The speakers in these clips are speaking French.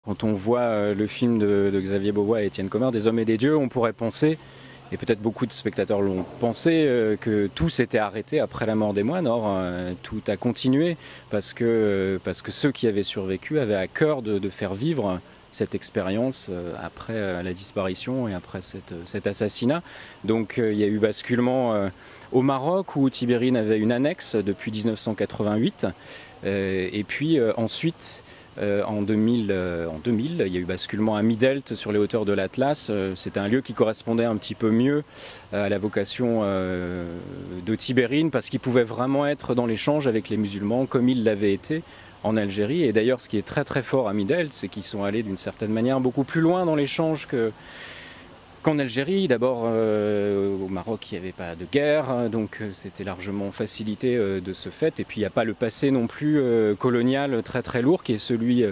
Quand on voit le film de Xavier Beauvois et Étienne Commerce, Des hommes et des dieux, on pourrait penser, et peut-être beaucoup de spectateurs l'ont pensé, que tout s'était arrêté après la mort des moines. Or, tout a continué parce que ceux qui avaient survécu avaient à cœur de faire vivre cette expérience après la disparition et après cet assassinat. Donc il y a eu basculement au Maroc où Tibérine avait une annexe depuis 1988 et puis ensuite en 2000, il y a eu basculement à Midelt sur les hauteurs de l'Atlas. C'était un lieu qui correspondait un petit peu mieux à la vocation de Tibérine parce qu'il pouvait vraiment être dans l'échange avec les musulmans comme il l'avait été en Algérie. Et d'ailleurs, ce qui est très très fort à Midelt, c'est qu'ils sont allés d'une certaine manière beaucoup plus loin dans l'échange qu'en Algérie. D'abord, au Maroc, il n'y avait pas de guerre, donc c'était largement facilité de ce fait. Et puis, il n'y a pas le passé non plus colonial très très lourd, qui est celui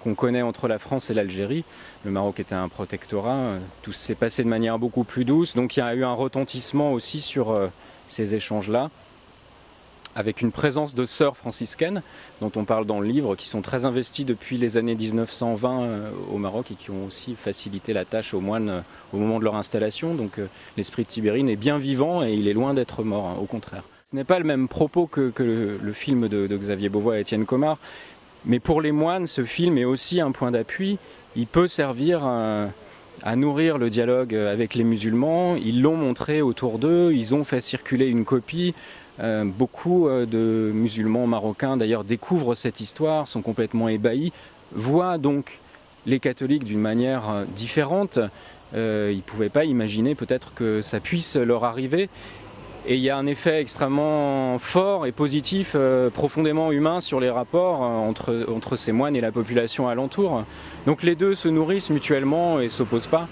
qu'on connaît entre la France et l'Algérie. Le Maroc était un protectorat, tout s'est passé de manière beaucoup plus douce. Donc, il y a eu un retentissement aussi sur ces échanges-là, avec une présence de sœurs franciscaines, dont on parle dans le livre, qui sont très investies depuis les années 1920 au Maroc et qui ont aussi facilité la tâche aux moines au moment de leur installation. Donc l'esprit de Tibérine est bien vivant et il est loin d'être mort, hein, au contraire. Ce n'est pas le même propos que le film de Xavier Beauvois et Étienne Commerce, mais pour les moines, ce film est aussi un point d'appui. Il peut servir à nourrir le dialogue avec les musulmans. Ils l'ont montré autour d'eux, ils ont fait circuler une copie. Beaucoup de musulmans marocains d'ailleurs découvrent cette histoire, sont complètement ébahis, voient donc les catholiques d'une manière différente. Ils ne pouvaient pas imaginer peut-être que ça puisse leur arriver. Et il y a un effet extrêmement fort et positif, profondément humain sur les rapports entre ces moines et la population alentour. Donc les deux se nourrissent mutuellement et ne s'opposent pas.